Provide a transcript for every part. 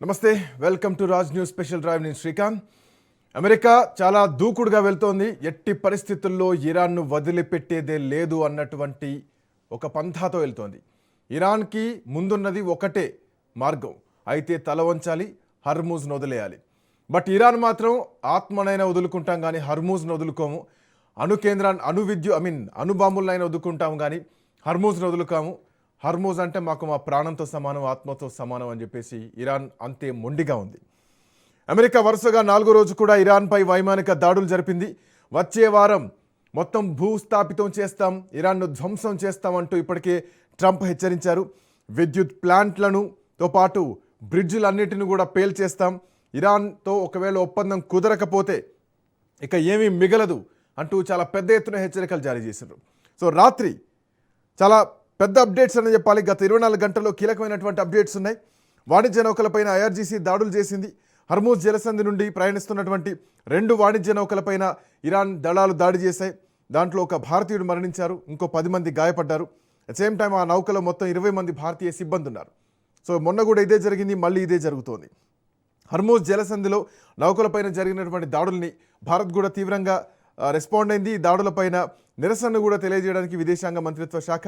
నమస్తే welcome to Raj news special drive నేను Srikanth. America చాలా దూకుడుగా వెళ్తోంది. ఎట్టి పరిస్థితుల్లో ఇరాన్ను వదిలిపెట్టేదే లేదు అన్నటువంటి ఒక పంథాతో వెళ్తోంది. ఇరాన్కి ముందున్నది ఒకటే మార్గం, అయితే తల వంచాలి, హర్మూజ్ను వదిలేయాలి. బట్ ఇరాన్ మాత్రం ఆత్మనైనా వదులుకుంటాం కానీ హర్మూజ్ను వదులుకోము, అణుబాంబులనైనా వదులుకుంటాము కానీ హర్మూజ్ను వదులుకోము. హర్మూజ్ అంటే మాకు మా ప్రాణంతో సమానం, ఆత్మతో సమానం అని చెప్పేసి ఇరాన్ అంతే మొండిగా ఉంది. అమెరికా వరుసగా 4వ రోజు కూడా ఇరాన్పై వైమానిక దాడులు జరిపింది. వచ్చే వారం మొత్తం భూస్థాపితం చేస్తాం, ఇరాన్ను ధ్వంసం చేస్తామంటూ ఇప్పటికే ట్రంప్ హెచ్చరించారు. విద్యుత్ ప్లాంట్లతో పాటు బ్రిడ్జిలన్నిటిని కూడా పేల్చేస్తాం, ఇరాన్తో ఒకవేళ ఒప్పందం కుదరకపోతే ఇక ఏమీ మిగలదు అంటూ చాలా పెద్ద ఎత్తున హెచ్చరికలు జారీ చేశారు. సో రాత్రి చాలా పెద్ద అప్డేట్స్ అని చెప్పాలి. గత 24 గంటల్లో కీలకమైనటువంటి అప్డేట్స్ ఉన్నాయి. వాణిజ్య నౌకలపైన ఐఆర్జీసీ దాడులు చేసింది. హర్మూజ్ జలసంధి నుండి ప్రయాణిస్తున్నటువంటి 2 వాణిజ్య నౌకలపైన ఇరాన్ దళాలు దాడి చేశాయి. దాంట్లో ఒక భారతీయుడు మరణించారు, ఇంకో 10 మంది గాయపడ్డారు. అట్ సేమ్ టైం ఆ నౌకలో మొత్తం 20 మంది భారతీయ సిబ్బంది ఉన్నారు. సో మొన్న కూడా ఇదే జరిగింది, మళ్ళీ ఇదే జరుగుతోంది. హర్మూజ్ జలసంధిలో నౌకలపైన జరిగినటువంటి దాడుల్ని భారత్ కూడా తీవ్రంగా రెస్పాండ్ అయింది. ఈ దాడులపైన నిరసనను కూడా తెలియజేయడానికి విదేశాంగ మంత్రిత్వ శాఖ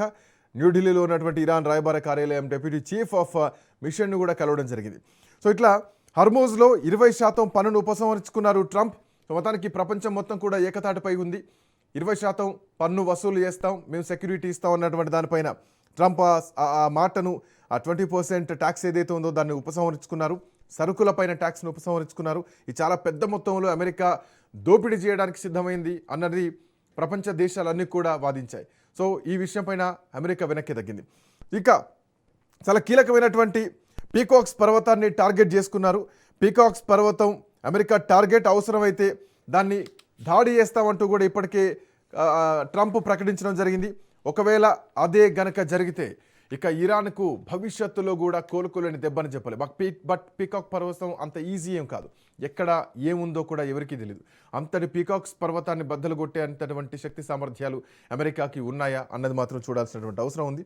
న్యూఢిల్లీలో ఉన్నటువంటి ఇరాన్ రాయబార కార్యాలయం డెప్యూటీ చీఫ్ ఆఫ్ మిషన్ను కూడా కలవడం జరిగింది. సో ఇట్లా హర్మూజ్లో 20% పన్నును ఉపసంహరించుకున్నారు ట్రంప్. మొత్తానికి ప్రపంచం మొత్తం కూడా ఏకతాటిపై ఉంది. 20% పన్ను వసూలు చేస్తాం, మేము సెక్యూరిటీ ఇస్తాం అన్నటువంటి దానిపైన ట్రంప్ ఆ మాటను, ఆ 20% ట్యాక్స్ ఏదైతే ఉందో దాన్ని ఉపసంహరించుకున్నారు. సరుకులపైన ట్యాక్స్ను ఉపసంహరించుకున్నారు. ఇది చాలా పెద్ద మొత్తంలో అమెరికా దోపిడీ చేయడానికి సిద్ధమైంది అన్నది ప్రపంచ దేశాలన్నీ కూడా వాదించాయి. సో ఈ విషయం పైన అమెరికా వెనక్కి తగ్గింది. ఇక చాలా కీలకమైనటువంటి పీకాక్స్ పర్వతాన్ని టార్గెట్ చేసుకున్నారు. పీకాక్స్ పర్వతం అమెరికా టార్గెట్, అవసరమైతే దాన్ని దాడి చేస్తామంటూ కూడా ఇప్పటికే ట్రంప్ ప్రకటించడం జరిగింది. ఒకవేళ అదే గనక జరిగితే ఇక ఇరాన్కు భవిష్యత్తులో కూడా కోలుకోలేని దెబ్బని చెప్పాలి. బట్ పీకాక్ పర్వతం అంత ఈజీ ఏం కాదు, ఎక్కడ ఏముందో కూడా ఎవరికీ తెలియదు. అంతటి పీకాక్స్ పర్వతాన్ని బద్దలు కొట్టే అంతటువంటి శక్తి సామర్థ్యాలు అమెరికాకి ఉన్నాయా అన్నది మాత్రం చూడాల్సినటువంటి అవసరం ఉంది.